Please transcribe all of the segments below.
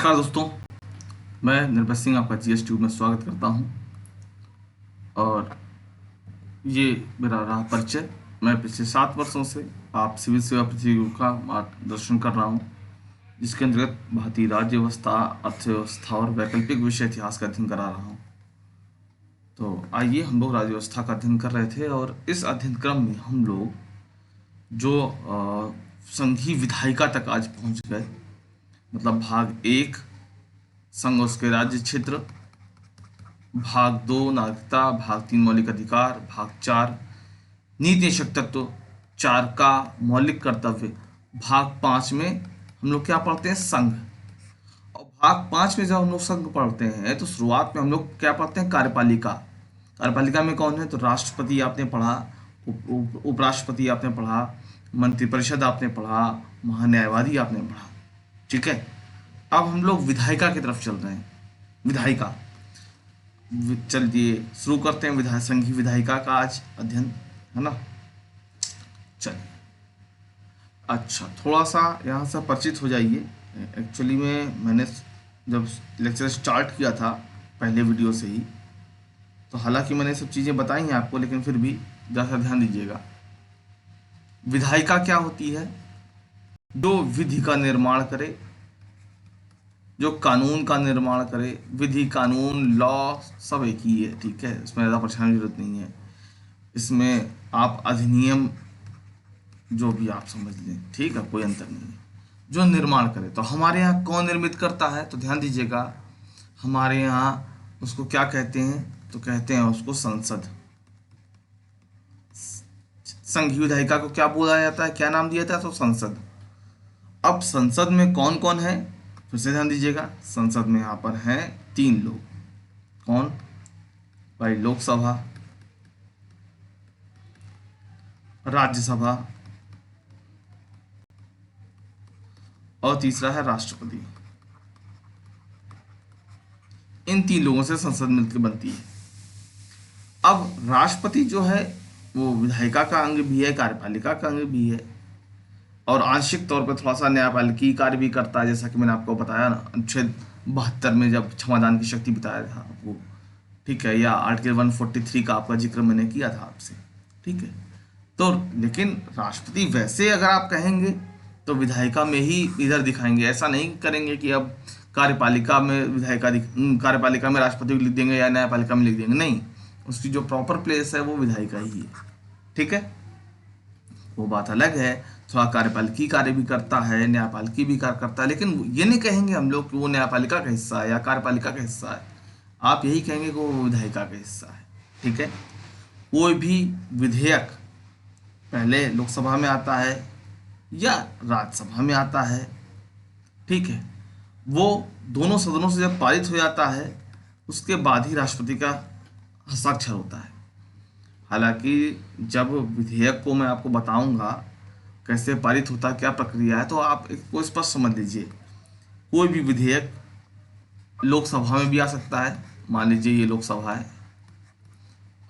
नमस्कार दोस्तों, मैं निर्भय सिंह आपका जीएस ट्यूब में स्वागत करता हूं। और ये मेरा रहा परिचय। मैं पिछले 7 वर्षों से आप सिविल सेवा प्रतियोगियों का मार्गदर्शन कर रहा हूं, जिसके अंतर्गत भारतीय राज्य व्यवस्था, अर्थव्यवस्था और वैकल्पिक विषय इतिहास का अध्ययन करा रहा हूं। तो आइए, हम लोग राज्य व्यवस्था का अध्ययन कर रहे थे और इस अध्ययन क्रम में हम लोग जो संघीय विधायिका तक आज पहुंच गए। मतलब भाग 1 संघ और उसके राज्य क्षेत्र, भाग 2 नागरिकता, भाग 3 मौलिक अधिकार, भाग 4 नीति निषेध तत्व 4 का मौलिक कर्तव्य, भाग 5 में हम लोग क्या पढ़ते हैं, संघ। और भाग 5 में जब हम लोग संघ पढ़ते हैं तो शुरुआत में हम लोग क्या पढ़ते हैं, कार्यपालिका। कार्यपालिका में कौन है, तो राष्ट्रपति आपने पढ़ा, उपराष्ट्रपति आपने पढ़ा, मंत्रिपरिषद आपने पढ़ा, महान्यायवादी आपने पढ़ा। ठीक है, अब हम लोग विधायिका की तरफ चल रहे हैं। विधायिका, चलिए शुरू करते हैं संघीय विधायिका का आज अध्ययन, है ना। चलिए, अच्छा थोड़ा सा यहाँ से परिचित हो जाइए। एक्चुअली में मैंने जब लेक्चर स्टार्ट किया था पहले वीडियो से ही, तो हालांकि मैंने सब चीज़ें बताई हैं आपको, लेकिन फिर भी ज़्यादा ध्यान दीजिएगा। विधायिका क्या होती है, जो विधि का निर्माण करे, जो कानून का निर्माण करे। विधि, कानून, लॉ सब एक ही है, ठीक है, इसमें ज़्यादा परेशानी की जरूरत नहीं है। इसमें आप अधिनियम जो भी आप समझ लें, ठीक है, कोई अंतर नहीं है। जो निर्माण करे, तो हमारे यहाँ कौन निर्मित करता है, तो ध्यान दीजिएगा, हमारे यहाँ उसको क्या कहते हैं, तो कहते हैं उसको संसद। संघीय विधायिका को क्या बोला जाता है, क्या नाम दिया जाता है, तो संसद। अब संसद में कौन कौन है, फिर से ध्यान दीजिएगा, संसद में यहाँ पर हैं 3 लोग। कौन भाई, लोकसभा, राज्यसभा और तीसरा है राष्ट्रपति। इन 3 लोगों से संसद मिलकर बनती है। अब राष्ट्रपति जो है वो विधायिका का अंग भी है, कार्यपालिका का अंग भी है, और आंशिक तौर पर थोड़ा सा न्यायपालिकी कार्य भी करता है, जैसा कि मैंने आपको बताया ना, अनुच्छेद 72 में जब क्षमादान की शक्ति बताया था आपको, ठीक है, या आर्टिकल 143 का आपका जिक्र मैंने किया था आपसे, ठीक है। तो लेकिन राष्ट्रपति वैसे अगर आप कहेंगे तो विधायिका में ही इधर दिखाएंगे, ऐसा नहीं करेंगे कि अब कार्यपालिका में विधायिका कार्यपालिका में राष्ट्रपति को लिख देंगे या न्यायपालिका में लिख देंगे, नहीं, उसकी जो प्रॉपर प्लेस है वो विधायिका ही है, ठीक है। वो बात अलग है, थोड़ा कार्यपालिकी कार्य भी करता है, न्यायपालिकी भी कार्य करता है, लेकिन ये नहीं कहेंगे हम लोग कि वो न्यायपालिका का हिस्सा है या कार्यपालिका का हिस्सा है। आप यही कहेंगे कि वो विधायिका का हिस्सा है, ठीक है। कोई भी विधेयक पहले लोकसभा में आता है या राज्यसभा में आता है, ठीक है, वो दोनों सदनों से जब पारित हो जाता है उसके बाद ही राष्ट्रपति का हस्ताक्षर होता है। हालांकि जब विधेयक को मैं आपको बताऊंगा कैसे पारित होता है, क्या प्रक्रिया है, तो आप इसको स्पष्ट समझ लीजिए। कोई भी विधेयक लोकसभा में भी आ सकता है, मान लीजिए ये लोकसभा है,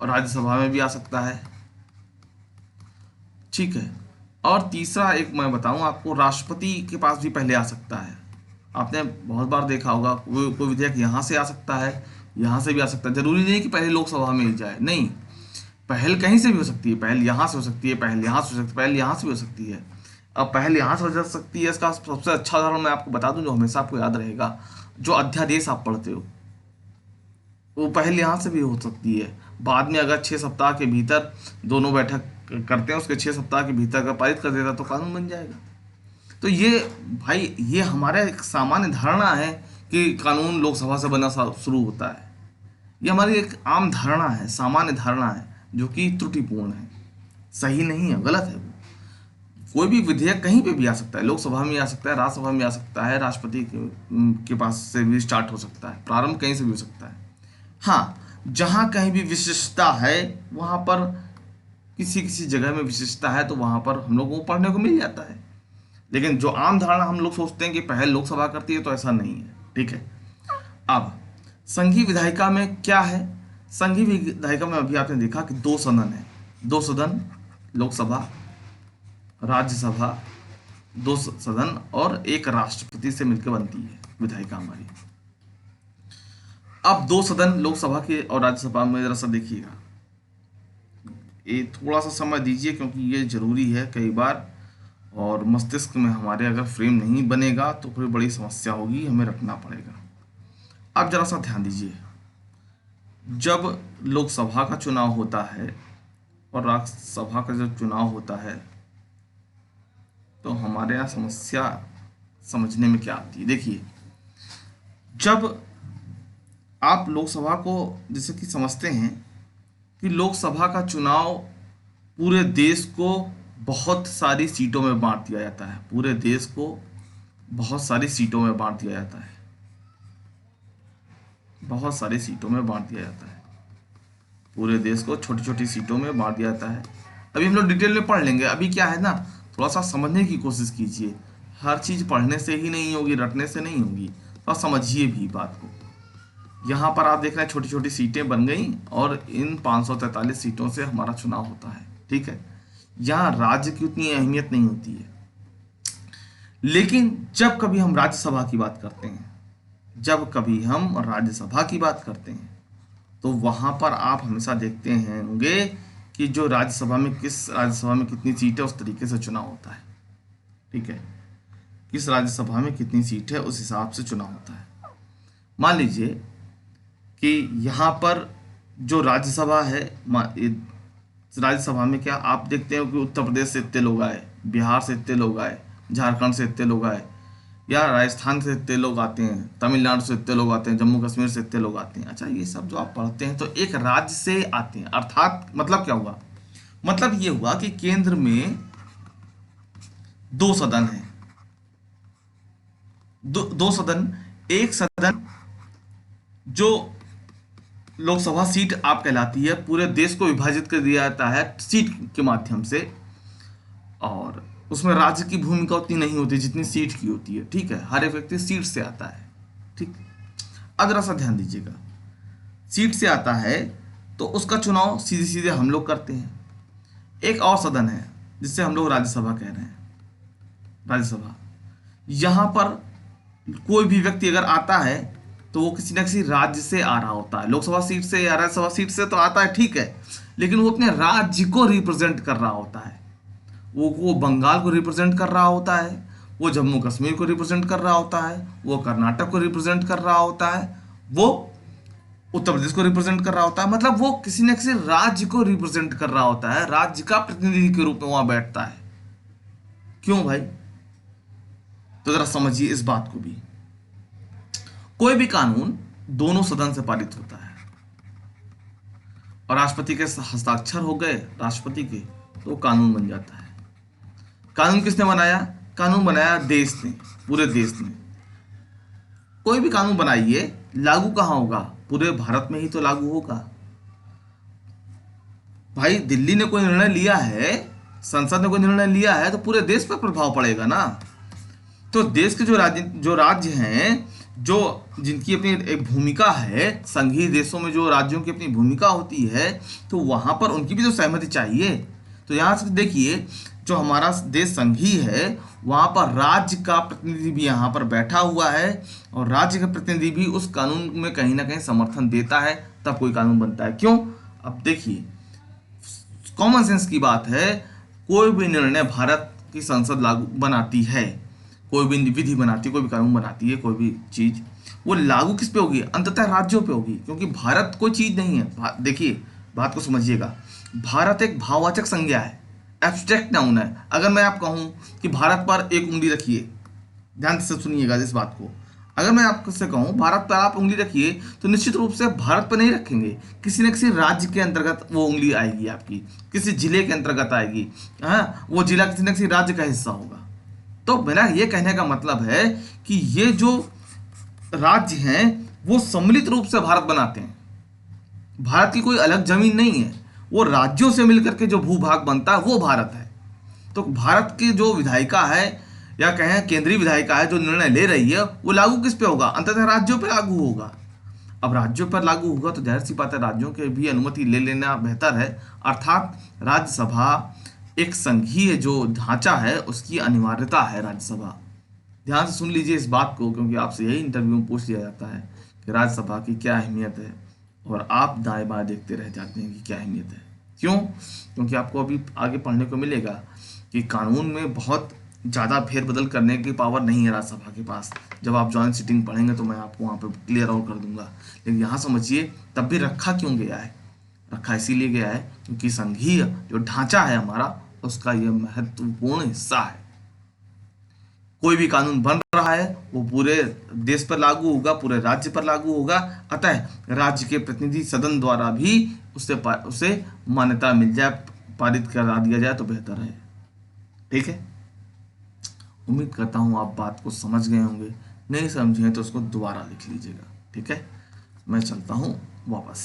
और राज्यसभा में भी आ सकता है, ठीक है। और तीसरा एक मैं बताऊं आपको, राष्ट्रपति के पास भी पहले आ सकता है। आपने बहुत बार देखा होगा, कोई विधेयक यहाँ से आ सकता है, यहाँ से भी आ सकता है, जरूरी नहीं कि पहले लोकसभा में ही जाए, नहीं, पहल कहीं से भी हो सकती है, पहल यहाँ से हो सकती है, पहल यहाँ से हो सकती है, पहल यहाँ से भी हो सकती है। अब पहल यहाँ से हो सकती है, इसका सबसे अच्छा उदाहरण मैं आपको बता दूं जो हमेशा आपको याद रहेगा, जो अध्यादेश आप पढ़ते हो, वो पहल यहाँ से भी हो सकती है। बाद में अगर 6 सप्ताह के भीतर दोनों बैठक करते हैं, उसके 6 सप्ताह के भीतर अगर पारित कर देता तो कानून बन जाएगा। तो ये भाई, ये हमारा एक सामान्य धारणा है कि कानून लोकसभा से बनना शुरू होता है। ये हमारी एक आम धारणा है, सामान्य धारणा है, जो कि त्रुटिपूर्ण है, सही नहीं है, गलत है। वो कोई भी विधेयक कहीं पे भी आ सकता है, लोकसभा में आ सकता है, राज्यसभा में आ सकता है, राष्ट्रपति के पास से भी स्टार्ट हो सकता है, प्रारंभ कहीं से भी हो सकता है। हाँ, जहाँ कहीं भी विशिष्टता है वहाँ पर, किसी किसी जगह में विशिष्टता है तो वहाँ पर हम लोगों को पढ़ने को मिल जाता है। लेकिन जो आम धारणा हम लोग सोचते हैं कि पहल लोकसभा करती है, तो ऐसा नहीं है, ठीक है। अब संघीय विधायिका में क्या है, संघीय विधायिका में अभी आपने देखा कि 2 सदन है, 2 सदन, लोकसभा, राज्यसभा, दो सदन और एक राष्ट्रपति से मिलकर बनती है विधायिका हमारी। अब दो सदन लोकसभा के और राज्यसभा में जरा सा देखिएगा, ये थोड़ा सा समय दीजिए क्योंकि ये जरूरी है कई बार, और मस्तिष्क में हमारे अगर फ्रेम नहीं बनेगा तो फिर बड़ी समस्या होगी, हमें रखना पड़ेगा। अब जरा सा ध्यान दीजिए, जब लोकसभा का चुनाव होता है और राज्यसभा का जब चुनाव होता है तो हमारे यहाँ समस्या समझने में क्या आती है। देखिए, जब आप लोकसभा को जैसे कि समझते हैं कि लोकसभा का चुनाव पूरे देश को बहुत सारी सीटों में बांट दिया जाता है, पूरे देश को बहुत सारी सीटों में बांट दिया जाता है, बहुत सारी सीटों में बांट दिया जाता है, पूरे देश को छोटी छोटी सीटों में बांट दिया जाता है। अभी हम लोग डिटेल में पढ़ लेंगे, अभी क्या है ना, थोड़ा सा समझने की कोशिश कीजिए। हर चीज पढ़ने से ही नहीं होगी, रटने से नहीं होगी, तो समझिए भी बात को। यहाँ पर आप देख रहे हैं छोटी छोटी सीटें बन गई और इन 543 सीटों से हमारा चुनाव होता है, ठीक है। यहाँ राज्य की उतनी अहमियत नहीं होती है, लेकिन जब कभी हम राज्यसभा की बात करते हैं, जब कभी हम राज्यसभा की बात करते हैं तो वहां पर आप हमेशा देखते होंगे कि जो राज्यसभा में कितनी सीट है उस तरीके से चुनाव होता है, ठीक है। किस राज्यसभा में कितनी सीट है उस हिसाब से चुनाव होता है। मान लीजिए कि यहाँ पर जो राज्यसभा है, राज्यसभा में क्या आप देखते हो कि उत्तर प्रदेश से इतने लोग आए, बिहार से इतने लोग आए, झारखंड से इतने लोग आए, या राजस्थान से इतने लोग आते हैं, तमिलनाडु से इतने लोग आते हैं, जम्मू कश्मीर से इतने लोग आते हैं। अच्छा, ये सब जो आप पढ़ते हैं तो एक राज्य से आते हैं, अर्थात मतलब क्या हुआ, मतलब ये हुआ कि केंद्र में दो सदन है, दो सदन, एक सदन जो लोकसभा सीट आप कहलाती है, पूरे देश को विभाजित कर दिया जाता है सीट के माध्यम से, और उसमें राज्य की भूमिका उतनी नहीं होती जितनी सीट की होती है, ठीक है। हर एक व्यक्ति सीट से आता है, ठीक। अब जरा सा ध्यान दीजिएगा, सीट से आता है तो उसका चुनाव सीधे सीधे हम लोग करते हैं। एक और सदन है जिससे हम लोग राज्यसभा कह रहे हैं, राज्यसभा। यहां पर कोई भी व्यक्ति अगर आता है तो वो किसी न किसी राज्य से आ रहा होता है, लोकसभा सीट से या राज्यसभा सीट से तो आता है, ठीक है, लेकिन वो अपने राज्य को रिप्रेजेंट कर रहा होता है। वो बंगाल को रिप्रेजेंट कर रहा होता है, वो जम्मू कश्मीर को रिप्रेजेंट कर रहा होता है, वो कर्नाटक को रिप्रेजेंट कर रहा होता है, वो उत्तर प्रदेश को रिप्रेजेंट कर रहा होता है, मतलब वो किसी न किसी राज्य को रिप्रेजेंट कर रहा होता है, राज्य का प्रतिनिधि के रूप में वहां बैठता है। क्यों भाई? तो जरा समझिए इस बात को भी। कोई भी कानून दोनों सदन से पारित होता है और राष्ट्रपति के हस्ताक्षर हो गए राष्ट्रपति के तो कानून बन जाता है। कानून किसने बनाया? कानून बनाया देश ने, पूरे देश ने। कोई भी कानून बनाइए, लागू कहां होगा? पूरे भारत में ही तो लागू होगा। भाई दिल्ली ने कोई निर्णय लिया है, संसद ने कोई निर्णय लिया है तो पूरे देश पर प्रभाव पड़ेगा ना। तो देश के जो राज्य हैं, जो जिनकी अपनी एक भूमिका है, संघीय देशों में जो राज्यों की अपनी भूमिका होती है, तो वहां पर उनकी भी तो सहमति चाहिए। तो यहां से देखिए, जो हमारा देश संघीय है वहां पर राज्य का प्रतिनिधि भी यहाँ पर बैठा हुआ है और राज्य का प्रतिनिधि भी उस कानून में कहीं ना कहीं समर्थन देता है, तब कोई कानून बनता है। क्यों? अब देखिए, कॉमन सेंस की बात है, कोई भी निर्णय भारत की संसद लागू बनाती है, कोई भी विधि बनाती है, कोई भी कानून बनाती है, कोई भी चीज, वो लागू किस पे होगी? अंततः राज्यों पे होगी, क्योंकि भारत कोई चीज नहीं है। देखिए बात को समझिएगा, भारत एक भाववाचक संज्ञा है, एब्स्ट्रैक्ट नाउन है। अगर मैं आप कहूं कि भारत पर एक उंगली रखिए, ध्यान से सुनिएगा इस बात को, अगर मैं आपसे कहूं भारत पर आप उंगली रखिए तो निश्चित रूप से भारत पर नहीं रखेंगे, किसी न किसी राज्य के अंतर्गत वो उंगली आएगी, आपकी किसी जिले के अंतर्गत आएगी। हाँ, वो जिला किसी न किसी राज्य का हिस्सा होगा। तो मेरा ये कहने का मतलब है कि ये जो राज्य हैं वो सम्मिलित रूप से भारत बनाते हैं। भारत की कोई अलग जमीन नहीं है, वो राज्यों से मिलकर के जो भूभाग बनता है वो भारत है। तो भारत की जो विधायिका है या कहें केंद्रीय विधायिका है, जो निर्णय ले रही है, वो लागू किस पे होगा? अंततः राज्यों पे लागू होगा। अब राज्यों पर लागू होगा तो जाहिर सी बात है राज्यों के भी अनुमति ले लेना बेहतर है। अर्थात राज्यसभा एक संघीय जो ढांचा है उसकी अनिवार्यता है राज्यसभा। ध्यान से सुन लीजिए इस बात को, क्योंकि आपसे यही इंटरव्यू में पूछ लिया जाता है कि राज्यसभा की क्या अहमियत है, और आप दाएं बाएं देखते रह जाते हैं कि क्या अहमियत है। क्यों? क्योंकि आपको अभी आगे पढ़ने को मिलेगा कि कानून में बहुत ज़्यादा फेरबदल करने की पावर नहीं है राज्यसभा के पास। जब आप जॉइंट सिटिंग पढ़ेंगे तो मैं आपको वहाँ पर क्लियर आउट कर दूंगा। लेकिन यहाँ समझिए तब भी रखा क्यों गया है। रखा इसीलिए गया है क्योंकि संघीय जो ढांचा है हमारा, उसका यह महत्वपूर्ण हिस्सा है। कोई भी कानून बन रहा है वो पूरे देश पर लागू होगा, पूरे राज्य पर लागू होगा। अतः राज्य के प्रतिनिधि सदन द्वारा भी उसे मान्यता मिल जाए, पारित करा दिया जाए तो बेहतर है। ठीक है, उम्मीद करता हूँ आप बात को समझ गए होंगे। नहीं समझे तो उसको दोबारा लिख लीजिएगा। ठीक है, मैं चलता हूँ वापस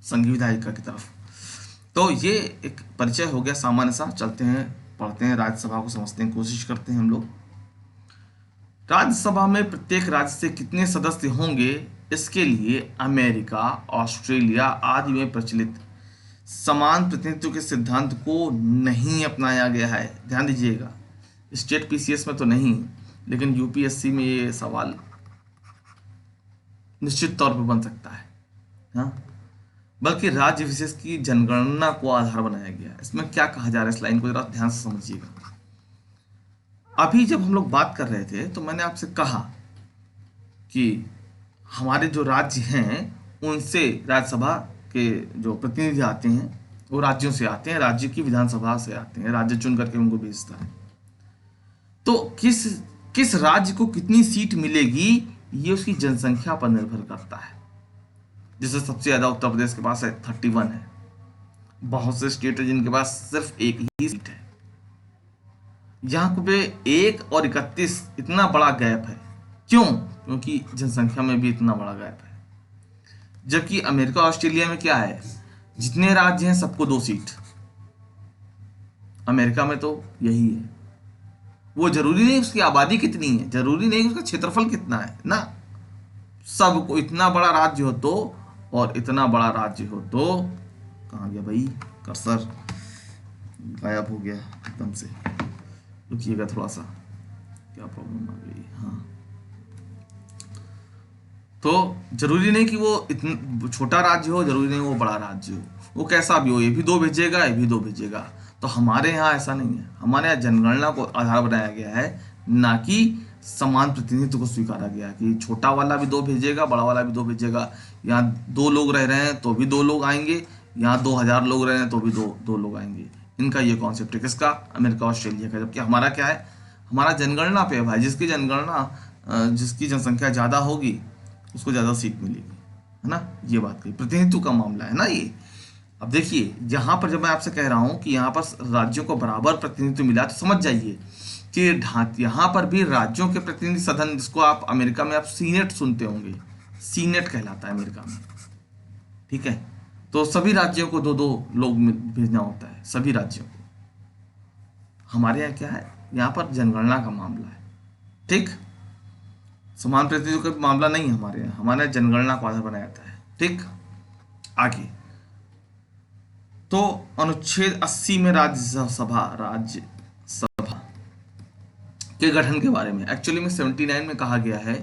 संविधायिका की तरफ। तो ये एक परिचय हो गया सामान्य सा। चलते हैं, पढ़ते हैं, राज्यसभा को समझने की कोशिश करते हैं हम लोग। राज्यसभा में प्रत्येक राज्य से कितने सदस्य होंगे, इसके लिए अमेरिका, ऑस्ट्रेलिया आदि में प्रचलित समान प्रतिनिधित्व के सिद्धांत को नहीं अपनाया गया है। ध्यान दीजिएगा, स्टेट पीसीएस में तो नहीं, लेकिन यूपीएससी में ये सवाल निश्चित तौर पर बन सकता है। हाँ, बल्कि राज्य विशेष की जनगणना को आधार बनाया गया है। इसमें क्या कहा जा रहा है, इस लाइन को जरा ध्यान से समझिएगा। अभी जब हम लोग बात कर रहे थे तो मैंने आपसे कहा कि हमारे जो राज्य हैं उनसे राज्यसभा के जो प्रतिनिधि आते हैं वो राज्यों से आते हैं, राज्य की विधानसभा से आते हैं, राज्य चुन करके उनको भेजता है। तो किस किस राज्य को कितनी सीट मिलेगी ये उसकी जनसंख्या पर निर्भर करता है। जैसे सबसे ज्यादा उत्तर प्रदेश के पास है 31 है। बहुत से स्टेट है जिनके पास सिर्फ एक ही सीट है। यहाँ पे 1 और 31 इतना बड़ा गैप है। क्यों? क्योंकि जनसंख्या में भी इतना बड़ा गैप है। जबकि अमेरिका ऑस्ट्रेलिया में क्या है, जितने राज्य हैं सबको 2 सीट। अमेरिका में तो यही है। वो जरूरी नहीं उसकी आबादी कितनी है, जरूरी नहीं उसका क्षेत्रफल कितना है ना, सबको इतना बड़ा राज्य हो तो, और इतना बड़ा राज्य हो तो, कहाँ गया भाई कर्सर, गायब हो गया एकदम से। रुकिएगा थोड़ा सा, क्या प्रॉब्लम आ गई। हाँ, तो जरूरी नहीं कि वो इतना छोटा राज्य हो, जरूरी नहीं वो बड़ा राज्य हो, वो कैसा भी हो, ये भी 2 भेजेगा, ये भी 2 भेजेगा। तो हमारे यहाँ ऐसा नहीं है। हमारे यहाँ जनगणना को आधार बनाया गया है, ना कि समान प्रतिनिधित्व को स्वीकारा गया कि छोटा वाला भी 2 भेजेगा, बड़ा वाला भी 2 भेजेगा। यहाँ 2 लोग रह रहे हैं तो भी 2 लोग आएंगे, यहाँ 2000 लोग रह रहे हैं तो भी 2 लोग आएंगे। इनका ये कॉन्सेप्ट है, किसका? अमेरिका ऑस्ट्रेलिया का। जबकि हमारा क्या है, हमारा जनगणना पे है भाई। जिसकी जनगणना, जिसकी जनसंख्या ज़्यादा होगी उसको ज़्यादा सीट मिलेगी, है ना। ये बात कही, प्रतिनिधित्व का मामला है ना ये। अब देखिए यहाँ पर जब मैं आपसे कह रहा हूँ कि यहाँ पर राज्यों को बराबर प्रतिनिधित्व मिला, तो समझ जाइए कि यहाँ पर भी राज्यों के प्रतिनिधि सदन, जिसको आप अमेरिका में आप सीनेट सुनते होंगे, सीनेट कहलाता है अमेरिका में। ठीक है, तो सभी राज्यों को 2-2 लोग भेजना होता है, सभी राज्यों को। हमारे यहाँ क्या है, यहाँ पर जनगणना का मामला है। ठीक, समान प्रतिनिधित्व का मामला नहीं है हमारे यहाँ। हमारे यहाँ जनगणना को आधार बनाया जाता है। ठीक, आगे तो अनुच्छेद 80 में राज्यसभा के गठन के बारे में, एक्चुअली में 79 में कहा गया है।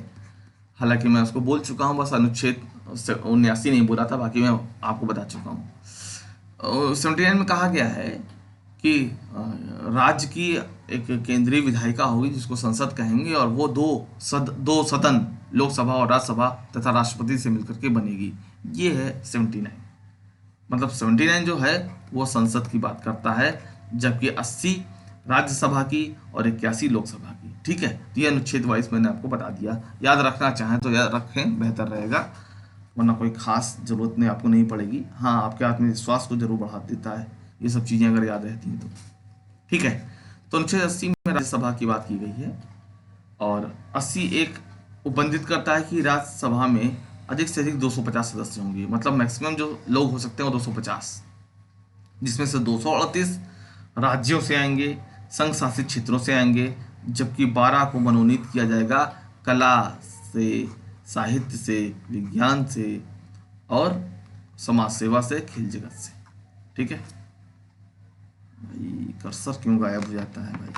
हालांकि मैं उसको बोल चुका हूँ, बस अनुच्छेद 79 नहीं बोला था, बाकी मैं आपको बता चुका हूँ। 79 में कहा गया है कि राज्य की एक केंद्रीय विधायिका होगी जिसको संसद कहेंगे, और वो दो सदन, लोकसभा और राज्यसभा तथा राष्ट्रपति से मिलकर के बनेगी। ये है 79। मतलब 79 जो है वो संसद की बात करता है, जबकि 80 राज्यसभा की और 81 लोकसभा की। ठीक है, तो ये अनुच्छेद 22 मैंने आपको बता दिया। याद रखना चाहें तो याद रखें, बेहतर रहेगा, वरना कोई खास जरूरत नहीं आपको नहीं पड़ेगी। हाँ, आपके आत्मविश्वास को जरूर बढ़ा देता है ये सब चीज़ें अगर याद रहती हैं तो। ठीक है, तो अनुच्छेद 80 में राज्यसभा की बात की गई है, और 80 एक उपबंधित करता है कि राज्यसभा में अधिक से अधिक 250 सदस्य होंगे। मतलब मैक्सिमम जो लोग हो सकते हैं वो 250, जिसमें से 238 राज्यों से आएंगे, संघ शासित क्षेत्रों से आएंगे, जबकि 12 को मनोनीत किया जाएगा कला से, साहित्य से, विज्ञान से और समाज सेवा से, खेल जगत से। ठीक है, भाई कर्सर क्यों गायब हो जाता है भाई,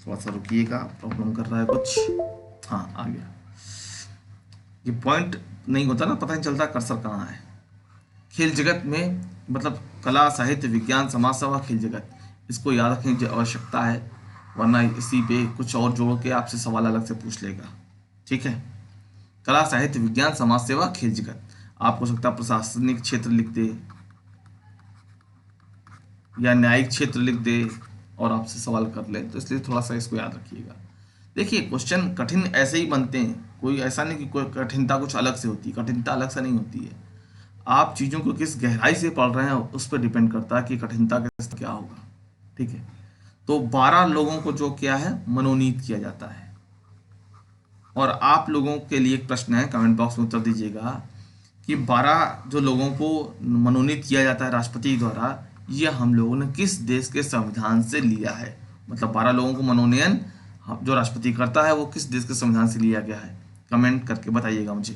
थोड़ा सा रुकिएगा, प्रॉब्लम कर रहा है कुछ। हाँ आ गया। ये पॉइंट नहीं होता ना, पता नहीं चलता कर्सर कहाँ है। खेल जगत में मतलब कला साहित्य विज्ञान समाज सेवा खेल जगत, इसको याद रखने की आवश्यकता है, वरना इसी पे कुछ और जोड़ के आपसे सवाल अलग से पूछ लेगा। ठीक है, कला साहित्य विज्ञान समाज सेवा खेल जगत, आप हो सकता है प्रशासनिक क्षेत्र लिख दे या न्यायिक क्षेत्र लिख दे और आपसे सवाल कर ले, तो इसलिए थोड़ा सा इसको याद रखिएगा। देखिए क्वेश्चन कठिन ऐसे ही बनते हैं, कोई ऐसा नहीं कि कोई कठिनता कुछ अलग से होती है, कठिनता अलग से नहीं होती है। आप चीज़ों को किस गहराई से पढ़ रहे हैं उस पर डिपेंड करता है कि कठिनता का क्या होगा। ठीक है, तो 12 लोगों को जो किया है मनोनीत किया जाता है। और आप लोगों के लिए एक प्रश्न है, कमेंट बॉक्स में उत्तर दीजिएगा कि 12 जो लोगों को मनोनीत किया जाता है राष्ट्रपति द्वारा, ये हम लोगों ने किस देश के संविधान से लिया है। मतलब 12 लोगों को मनोनयन जो राष्ट्रपति करता है वो किस देश के संविधान से लिया गया है, कमेंट करके बताइएगा मुझे।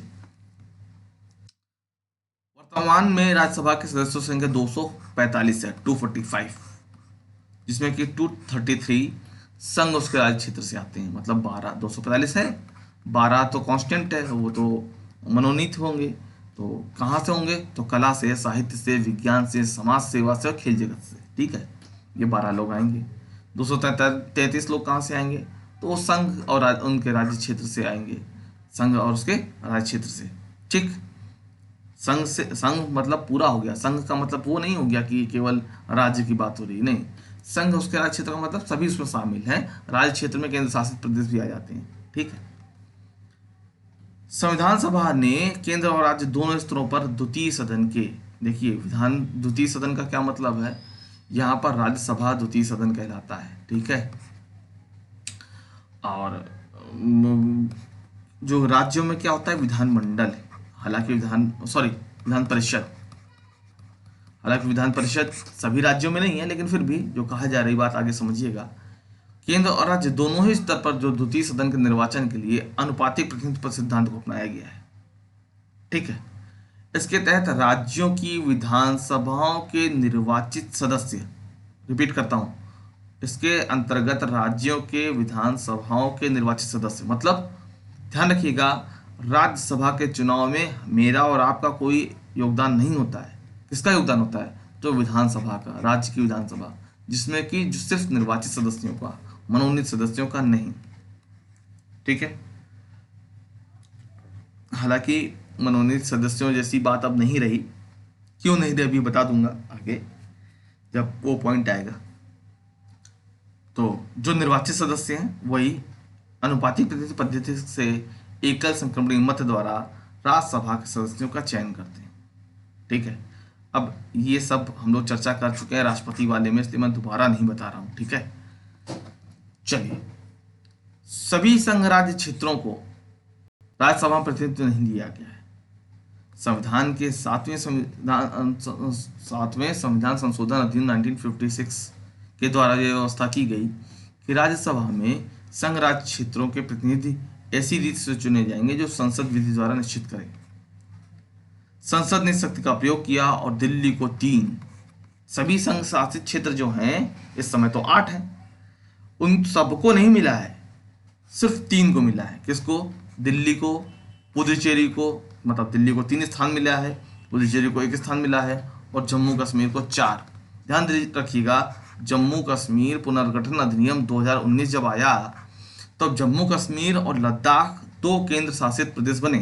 वर्तमान में राज्यसभा के सदस्यों की संख्या 245 है, 245, जिसमें कि 233 संघ उसके राज्य क्षेत्र से आते हैं। मतलब 12 245 है, 12 तो कांस्टेंट है, वो तो मनोनीत होंगे। तो कहाँ से होंगे, तो कला से, साहित्य से, विज्ञान से, समाज सेवा से और खेल जगत से। ठीक है, ये 12 लोग आएंगे। 233 लोग कहाँ से आएंगे, तो वो संघ और उनके राज्य क्षेत्र से आएंगे, संघ और उसके राज्य क्षेत्र से। ठीक, संघ से, संघ मतलब पूरा हो गया, संघ का मतलब वो नहीं हो गया कि केवल राज्य की बात हो रही, नहीं, संघ उसके राज्य क्षेत्र का मतलब सभी उसमें शामिल हैं, राज्य क्षेत्र में केंद्र शासित प्रदेश भी आ जाते हैं। ठीक है, संविधान सभा ने केंद्र और राज्य दोनों स्तरों पर द्वितीय सदन के, देखिए विधान द्वितीय सदन का क्या मतलब है, यहाँ पर राज्यसभा द्वितीय सदन कहलाता है। ठीक है, और जो राज्यों में क्या होता है, विधानमंडल, हालांकि विधान परिषद, हालांकि विधान परिषद सभी राज्यों में नहीं है, लेकिन फिर भी जो कहा जा रही बात आगे समझिएगा। केंद्र और राज्य दोनों ही स्तर पर जो द्वितीय सदन के निर्वाचन के लिए अनुपातिक प्रतिनिधित्व सिद्धांत को अपनाया गया है। ठीक है, इसके तहत राज्यों की विधानसभाओं के निर्वाचित सदस्य, रिपीट करता हूं, इसके अंतर्गत राज्यों के विधानसभाओं के निर्वाचित सदस्य, मतलब ध्यान रखिएगा, राज्यसभा के चुनाव में मेरा और आपका कोई योगदान नहीं होता है। किसका योगदान होता है, तो विधानसभा का, राज्य की विधानसभा, जिसमें कि जो सिर्फ निर्वाचित सदस्यों का, मनोनीत सदस्यों का नहीं। ठीक है, हालांकि मनोनीत सदस्यों जैसी बात अब नहीं रही, क्यों नहीं रही अभी बता दूंगा आगे जब वो पॉइंट आएगा। तो जो निर्वाचित सदस्य हैं वही अनुपातिक प्रतिनिधित्व पद्धति से एकल संक्रमणीय मत द्वारा राज्यसभा के सदस्यों का चयन करते हैं। ठीक है, अब ये सब हम लोग चर्चा कर चुके हैं राष्ट्रपति वाले में, इसलिए मैं दोबारा नहीं बता रहा हूं। ठीक है, चलिए, सभी संघ राज्य क्षेत्रों को राज्यसभा में प्रतिनिधित्व नहीं दिया गया है। संविधान के 7वें संविधान संशोधन अधिनियम 1956 के द्वारा यह व्यवस्था की गई कि राज्यसभा में संघ राज्य क्षेत्रों के प्रतिनिधि ऐसी रीति से चुने जाएंगे जो संसद विधि द्वारा निश्चित करे। संसद ने शक्ति का प्रयोग किया और दिल्ली को 3, सभी संघ शासित क्षेत्र जो हैं इस समय तो 8 हैं, उन सबको नहीं मिला है, सिर्फ 3 को मिला है। किसको, दिल्ली को, पुदुचेरी को, मतलब दिल्ली को 3 स्थान मिला है, पुदुचेरी को 1 स्थान मिला है, और जम्मू कश्मीर को 4। ध्यान रखिएगा, जम्मू कश्मीर पुनर्गठन अधिनियम 2019 जब आया तब जम्मू कश्मीर और लद्दाख 2 केंद्र शासित प्रदेश बने।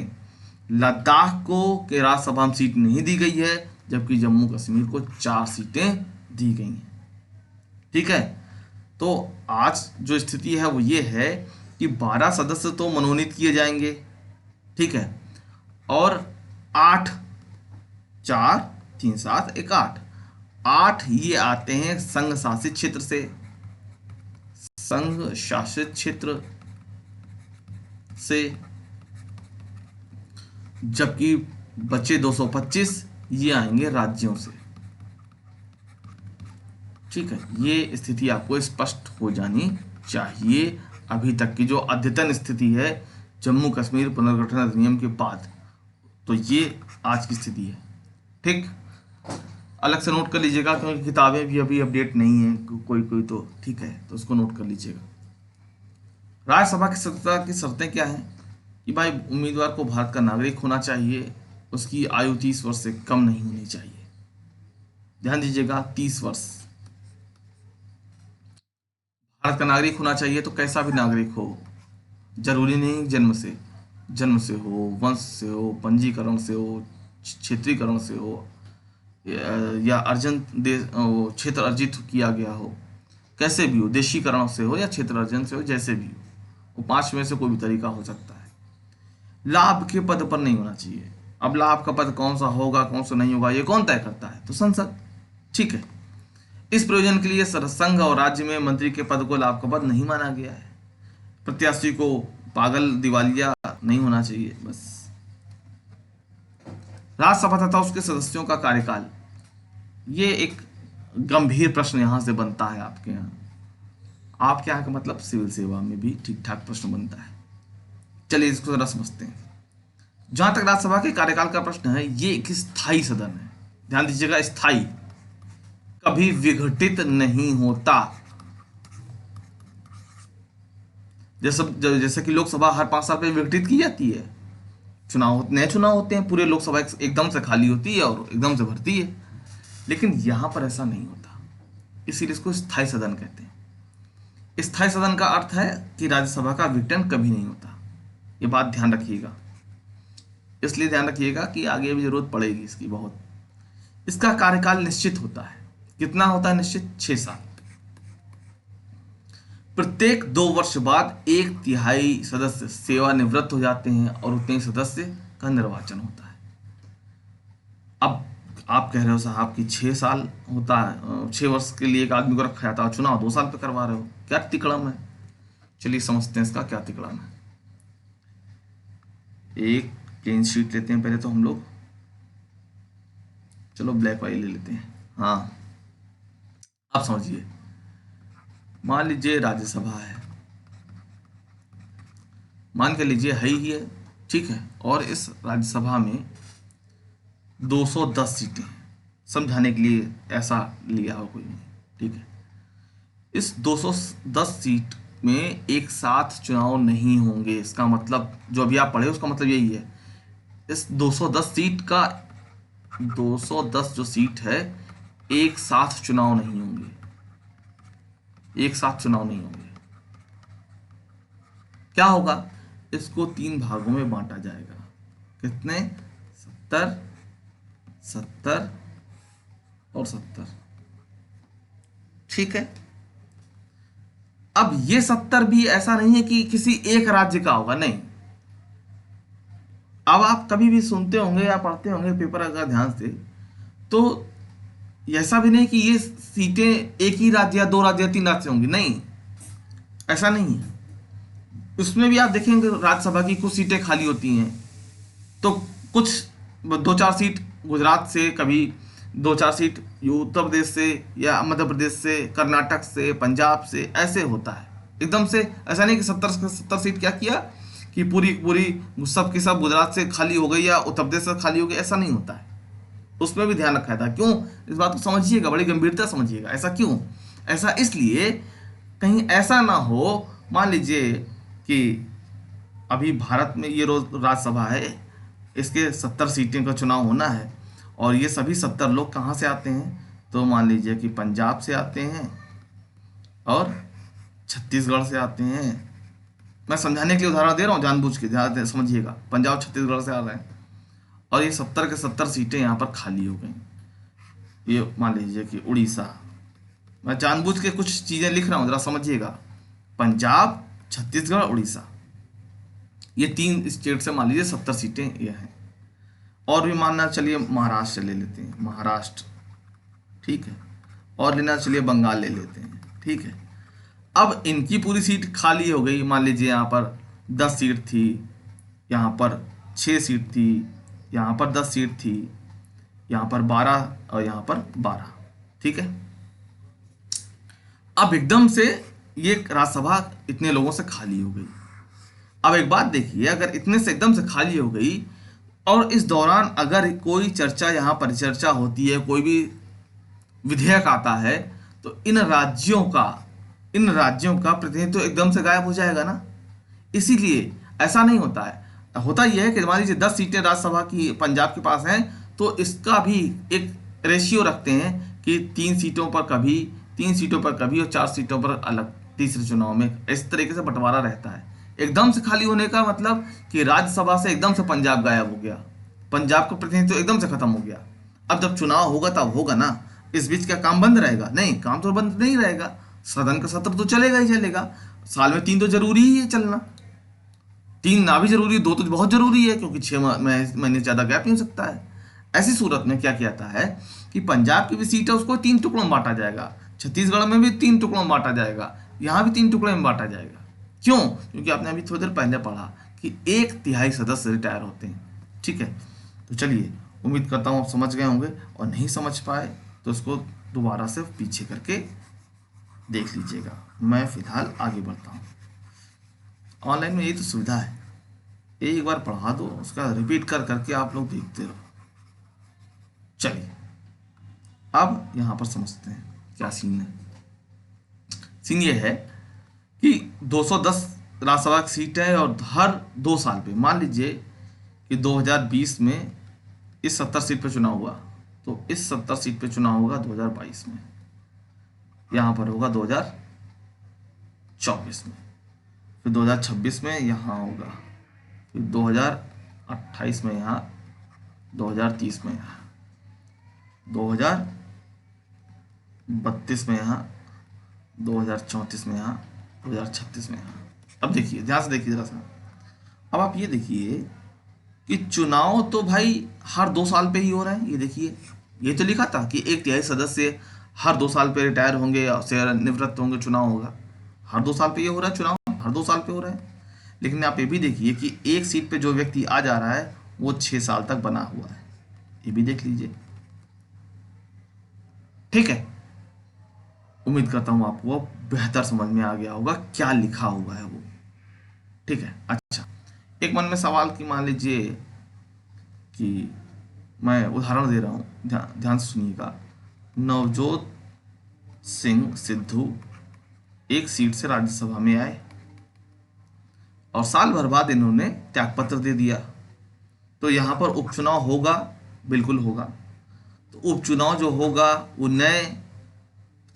लद्दाख को के राज्यसभा में सीट नहीं दी गई है, जबकि जम्मू कश्मीर को 4 सीटें दी गई हैं। ठीक है, तो आज जो स्थिति है वो ये है कि 12 सदस्य तो मनोनीत किए जाएंगे। ठीक है, और 8, 4, 3, 7, 1, 8 ये आते हैं संघ शासित क्षेत्र से, संघ शासित क्षेत्र से, जबकि बचे 225 ये आएंगे राज्यों से। ठीक है, ये स्थिति आपको स्पष्ट हो जानी चाहिए। अभी तक की जो अद्यतन स्थिति है जम्मू कश्मीर पुनर्गठन अधिनियम के बाद, तो ये आज की स्थिति है। ठीक, अलग से नोट कर लीजिएगा, क्योंकि किताबें भी अभी अपडेट नहीं है कोई कोई, तो ठीक है, तो उसको नोट कर लीजिएगा। राज्यसभा की सदस्यता की शर्तें क्या हैं कि भाई उम्मीदवार को भारत का नागरिक होना चाहिए, उसकी आयु 30 वर्ष से कम नहीं होनी चाहिए। ध्यान दीजिएगा, 30 वर्ष। भारत का नागरिक होना चाहिए तो कैसा भी नागरिक हो, जरूरी नहीं जन्म से हो, वंश से हो, पंजीकरण से हो, क्षेत्रीकरण से हो, या अर्जन देश क्षेत्र अर्जित किया गया हो, कैसे भी हो, देशीकरण से हो या क्षेत्र अर्जन से हो, जैसे भी हो, वो 5 में से कोई भी तरीका हो सकता है। लाभ के पद पर नहीं होना चाहिए। अब लाभ का पद कौन सा होगा कौन सा नहीं होगा ये कौन तय करता है, तो संसद। ठीक है, इस प्रयोजन के लिए संघ और राज्य में मंत्री के पद को लाभ का पद नहीं माना गया है। प्रत्याशी को पागल दिवालिया नहीं होना चाहिए, बस। राज्यसभा तथा उसके सदस्यों का कार्यकाल, ये एक गंभीर प्रश्न यहां से बनता है आपके यहाँ। आपके यहाँ का मतलब सिविल सेवा में भी ठीक ठाक प्रश्न बनता है। चलिए इसको जरा समझते हैं। जहां तक राज्यसभा के कार्यकाल का प्रश्न है, ये एक स्थायी सदन है। ध्यान दीजिएगा, स्थायी, कभी विघटित नहीं होता। जैसे कि लोकसभा हर 5 साल पे विघटित की जाती है, नए चुनाव होते हैं, पूरे लोकसभा एकदम से खाली होती है और एकदम से भरती है, लेकिन यहां पर ऐसा नहीं होता, इसीलिए इसको स्थायी सदन कहते हैं। स्थायी सदन का अर्थ है कि राज्यसभा का विघटन कभी नहीं होता। ये बात ध्यान रखिएगा, इसलिए ध्यान रखिएगा कि आगे भी जरूरत पड़ेगी इसकी बहुत। इसका कार्यकाल निश्चित होता है। कितना होता है निश्चित? 6 साल। प्रत्येक 2 वर्ष बाद 1/3 सदस्य सेवानिवृत्त हो जाते हैं और उतने सदस्य का निर्वाचन होता है। अब आप कह रहे हो साहब कि 6 साल होता है, 6 वर्ष के लिए एक आदमी को रखा जाता है, चुनाव 2 साल पे करवा रहे हो, क्या तिकड़म है? चलिए समझते हैं इसका क्या तिकड़म है। एक क्लीन शीट लेते हैं पहले तो हम लोग, चलो ब्लैक वाली ले लेते हैं। हाँ, आप समझिए, मान लीजिए राज्यसभा है, मान के लीजिए है ही है, ठीक है, और इस राज्यसभा में 210 सीटें हैं। समझाने के लिए ऐसा लिया हो कोई नहीं, ठीक है। इस 210 सीट में एक साथ चुनाव नहीं होंगे। इसका मतलब जो अभी आप पढ़े उसका मतलब यही है, इस 210 सीट का 210 जो सीट है, एक साथ चुनाव नहीं होंगे, एक साथ चुनाव नहीं होंगे। क्या होगा? इसको 3 भागों में बांटा जाएगा। कितने? 70, 70 और 70, ठीक है। अब ये 70 भी ऐसा नहीं है कि किसी एक राज्य का होगा, नहीं। अब आप कभी भी सुनते होंगे या पढ़ते होंगे पेपर अगर ध्यान से, तो ऐसा भी नहीं कि ये सीटें एक ही राज्य या 2 राज्य या 3 राज्य से होंगी, नहीं, ऐसा नहीं है। उसमें भी आप देखेंगे राज्यसभा की कुछ सीटें खाली होती हैं, तो कुछ 2-4 सीट गुजरात से, कभी 2-4 सीट उत्तर प्रदेश से या मध्य प्रदेश से, कर्नाटक से, पंजाब से, ऐसे होता है। एकदम से ऐसा नहीं कि 70 सीट क्या किया कि पूरी सब की सब गुजरात से खाली हो गई या उत्तर प्रदेश से खाली हो गई, ऐसा नहीं होता है। उसमें भी ध्यान रखा था। क्यों? इस बात को समझिएगा, बड़ी गंभीरता समझिएगा। ऐसा क्यों? ऐसा इसलिए, कहीं ऐसा ना हो, मान लीजिए कि अभी भारत में ये रोज राज्यसभा है, इसके 70 सीटें का चुनाव होना है, और ये सभी 70 लोग कहाँ से आते हैं? तो मान लीजिए कि पंजाब से आते हैं और छत्तीसगढ़ से आते हैं। मैं समझाने के लिए उदाहरण दे रहा हूँ, जानबूझ के, ध्यान समझिएगा। पंजाब छत्तीसगढ़ से आ रहे हैं और ये 70 के 70 सीटें यहाँ पर खाली हो गई। ये मान लीजिए कि उड़ीसा, मैं जानबूझ के कुछ चीज़ें लिख रहा हूँ, जरा समझिएगा। पंजाब, छत्तीसगढ़, उड़ीसा, ये 3 स्टेट से मान लीजिए 70 सीटें ये हैं। और भी मानना, चलिए महाराष्ट्र ले लेते हैं, महाराष्ट्र, ठीक है, और लेना चलिए बंगाल ले लेते हैं, ठीक है। अब इनकी पूरी सीट खाली हो गई। मान लीजिए यहाँ पर 10 सीट थी, यहाँ पर 6 सीट थी, यहाँ पर 10 सीट थी, यहाँ पर 12 और यहाँ पर 12, ठीक है। अब एकदम से ये राज्यसभा इतने लोगों से खाली हो गई। अब एक बात देखिए, अगर इतने से एकदम से खाली हो गई और इस दौरान अगर कोई चर्चा, यहाँ परिचर्चा होती है, कोई भी विधेयक आता है तो इन राज्यों का प्रतिनिधित्व एकदम से गायब हो जाएगा ना। इसीलिए ऐसा नहीं होता है। होता यह है कि मान लीजिए 10 सीटें राज्यसभा की पंजाब के पास हैं, तो इसका भी एक रेशियो रखते हैं कि 3 सीटों पर कभी और 4 सीटों पर अलग तीसरे चुनाव में, इस तरीके से बंटवारा रहता है। एकदम से खाली होने का मतलब कि राज्यसभा से एकदम से पंजाब गायब हो गया, पंजाब का प्रतिनिधित्व एकदम से खत्म हो गया। अब जब चुनाव होगा तब होगा ना, इस बीच क्या काम बंद रहेगा? नहीं, काम तो बंद नहीं रहेगा, सदन का सत्र तो चलेगा ही चलेगा। साल में 3 तो जरूरी ही है चलना, 3 ना भी जरूरी, 2 तो बहुत जरूरी है, क्योंकि 6 महीने से ज्यादा गैप नहीं हो सकता है। ऐसी सूरत में क्या किया जाता है कि पंजाब की भी सीट है उसको 3 टुकड़ों में बांटा जाएगा, छत्तीसगढ़ में भी 3 टुकड़ों में बांटा जाएगा, यहाँ भी 3 टुकड़े में बांटा जाएगा। क्यों? क्योंकि आपने अभी थोड़ी देर पहले पढ़ा कि 1/3 सदस्य रिटायर होते हैं। ठीक है, तो चलिए, उम्मीद करता हूँ आप समझ गए होंगे, और नहीं समझ पाए तो इसको दोबारा से पीछे करके देख लीजिएगा। मैं फिलहाल आगे बढ़ता हूँ। ऑनलाइन में यही तो सुविधा है, एक बार पढ़ा दो, उसका रिपीट कर करके आप लोग देखते रहो। चलिए, अब यहां पर समझते हैं क्या सीन है। सीन ये है कि 210 राज्यसभा की सीट है, और हर 2 साल पे, मान लीजिए कि 2020 में इस 70 सीट पे चुनाव हुआ, तो इस 70 सीट पे चुनाव होगा 2022 में, यहां पर होगा 2024 में, फिर 2026 में यहाँ होगा, फिर 2028 में यहाँ, 2030 में यहाँ, 2032 में यहाँ, 2034 में यहाँ, 2036 में यहाँ। अब देखिए, ध्यान से देखिए जरा सा। अब आप ये देखिए कि चुनाव तो भाई हर 2 साल पे ही हो रहा है। ये देखिए, ये तो लिखा था कि 1/3 सदस्य हर 2 साल पे रिटायर होंगे या सेवानिवृत्त होंगे, चुनाव होगा। हर 2 साल पे ये हो रहा है, चुनाव हर 2 साल पे हो रहा है। लेकिन आप ये भी देखिए कि एक सीट पे जो व्यक्ति आ जा रहा है वो 6 साल तक बना हुआ है, ये भी देख लीजिए। ठीक है, उम्मीद करता हूं आपको बेहतर समझ में आ गया होगा क्या लिखा हुआ है वो। ठीक है, अच्छा, एक मन में सवाल की, मान लीजिए कि मैं उदाहरण दे रहा हूं, ध्यान से सुनिएगा। नवजोत सिंह सिद्धू एक सीट से राज्यसभा में आए और साल भर बाद इन्होंने त्यागपत्र दे दिया, तो यहां पर उपचुनाव होगा? बिल्कुल होगा। तो उपचुनाव जो होगा वो नए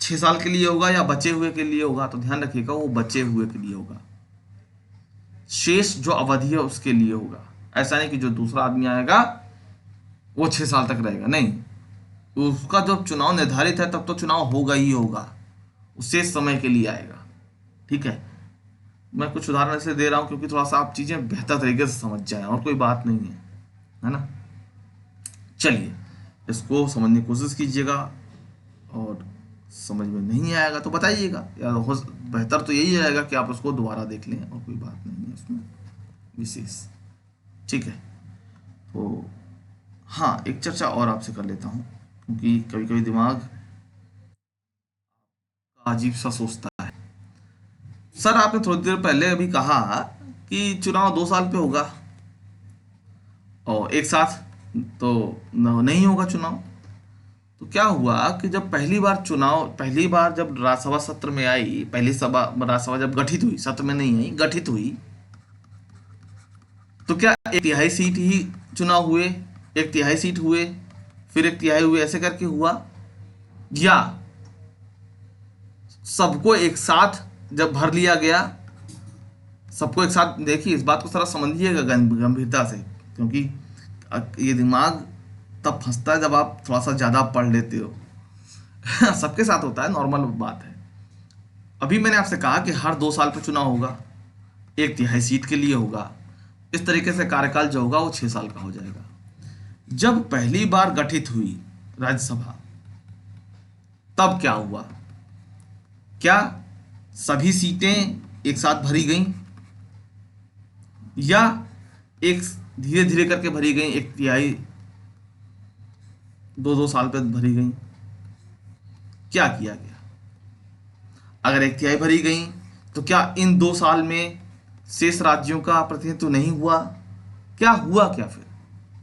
6 साल के लिए होगा या बचे हुए के लिए होगा? तो ध्यान रखिएगा, वो बचे हुए के लिए होगा, शेष जो अवधि है उसके लिए होगा। ऐसा नहीं कि जो दूसरा आदमी आएगा वो 6 साल तक रहेगा, नहीं, उसका जब चुनाव निर्धारित है तब तो चुनाव होगा ही होगा, उस समय के लिए आएगा। ठीक है, मैं कुछ उदाहरण ऐसे दे रहा हूं क्योंकि थोड़ा सा आप चीजें बेहतर तरीके से समझ जाएं, और कोई बात नहीं है ना। चलिए, इसको समझने की कोशिश कीजिएगा, और समझ में नहीं आएगा तो बताइएगा, या बेहतर तो यही रहेगा कि आप उसको दोबारा देख लें, और कोई बात नहीं है उसमें विशेष। ठीक है, तो हाँ, एक चर्चा और आपसे कर लेता हूँ, क्योंकि कभी कभी दिमाग अजीब सा सोचता है। सर, आपने थोड़ी देर पहले अभी कहा कि चुनाव 2 साल पे होगा और एक साथ तो नहीं होगा चुनाव। तो क्या हुआ कि जब पहली बार जब राज्यसभा सत्र में आई, राज्यसभा जब गठित हुई, सत्र में नहीं आई, गठित हुई, तो क्या 1/3 सीट ही चुनाव हुए, 1/3 सीट हुए, फिर 1/3 हुए, ऐसे करके हुआ, या सबको एक साथ जब भर लिया गया? सबको एक साथ, देखिए इस बात को थोड़ा समझिएगा गंभीरता से, क्योंकि ये दिमाग तब फंसता है जब आप थोड़ा सा ज्यादा पढ़ लेते हो। सबके साथ होता है, नॉर्मल बात है। अभी मैंने आपसे कहा कि हर 2 साल पे चुनाव होगा, 1/3 सीट के लिए होगा, इस तरीके से कार्यकाल जो होगा वो 6 साल का हो जाएगा। जब पहली बार गठित हुई राज्यसभा, तब क्या हुआ? क्या सभी सीटें एक साथ भरी गईं, या एक धीरे धीरे करके भरी गईं, 1/3 2 साल पे भरी गईं? क्या किया गया? अगर 1/3 भरी गईं तो क्या इन 2 साल में शेष राज्यों का प्रतिनिधित्व नहीं हुआ? क्या हुआ? क्या फिर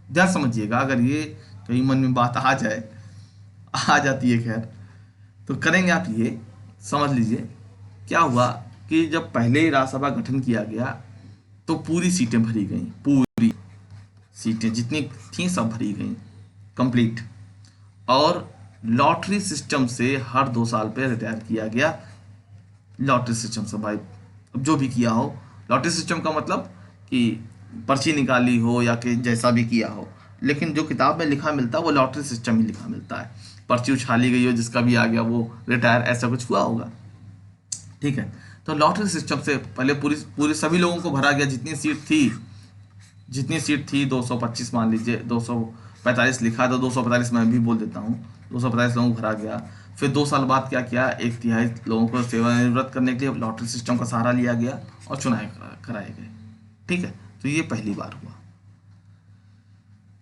ध्यान समझिएगा, अगर ये कहीं मन में बात आ जाती है, खैर, तो करेंगे आप ये, समझ लीजिए क्या हुआ कि जब पहले ही राज्यसभा गठन किया गया तो पूरी सीटें भरी गई, पूरी सीटें जितनी थी सब भरी गई कंप्लीट। और लॉटरी सिस्टम से हर 2 साल पे रिटायर किया गया। लॉटरी सिस्टम से भाई, अब जो भी किया हो, लॉटरी सिस्टम का मतलब कि पर्ची निकाली हो या कि जैसा भी किया हो, लेकिन जो किताब में लिखा मिलता है वो लॉटरी सिस्टम ही लिखा मिलता है। पर्ची उछाली गई हो, जिसका भी आ गया वो रिटायर, ऐसा कुछ हुआ होगा। ठीक है, तो लॉटरी सिस्टम से पहले पूरी पूरी सभी लोगों को भरा गया, जितनी सीट थी 225 मान लीजिए, 245 लिखा था, 245 मैं भी बोल देता हूँ, 245 लोगों को भरा गया। फिर 2 साल बाद क्या किया, 1/3 लोगों को सेवानिवृत्त करने के लिए लॉटरी सिस्टम का सहारा लिया गया और चुनाव कराए गए। ठीक है, तो ये पहली बार हुआ।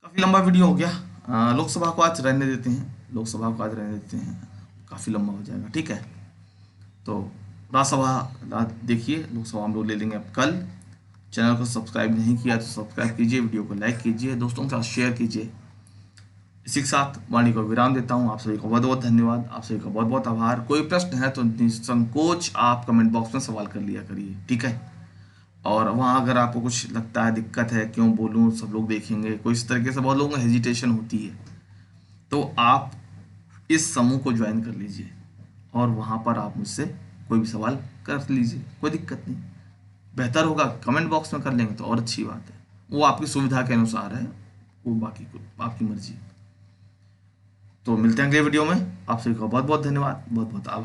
काफ़ी लंबा वीडियो हो गया, लोकसभा को आज रहने देते हैं, काफ़ी लंबा हो जाएगा। ठीक है, तो राज्यसभा देखिए, लोकसभा हम लोग ले लेंगे अब कल। चैनल को सब्सक्राइब नहीं किया तो सब्सक्राइब कीजिए, वीडियो को लाइक कीजिए, दोस्तों के साथ शेयर कीजिए। इसी के साथ वाणी को विराम देता हूँ। आप सभी का बहुत बहुत धन्यवाद, आप सभी का बहुत बहुत आभार। कोई प्रश्न है तो निसंकोच आप कमेंट बॉक्स में सवाल कर लिया करिए। ठीक है, और वहाँ अगर आपको कुछ लगता है दिक्कत है, क्यों बोलूँ, सब लोग देखेंगे, कोई इस तरीके से बहुत लोगों को हेजिटेशन होती है, तो आप इस समूह को ज्वाइन कर लीजिए और वहाँ पर आप मुझसे कोई भी सवाल कर लीजिए, कोई दिक्कत नहीं। बेहतर होगा कमेंट बॉक्स में कर लेंगे तो और अच्छी बात है, वो आपकी सुविधा के अनुसार है, वो बाकी को आपकी मर्जी। तो मिलते हैं अगले वीडियो में। आप सभी का बहुत बहुत धन्यवाद, बहुत बहुत आभार।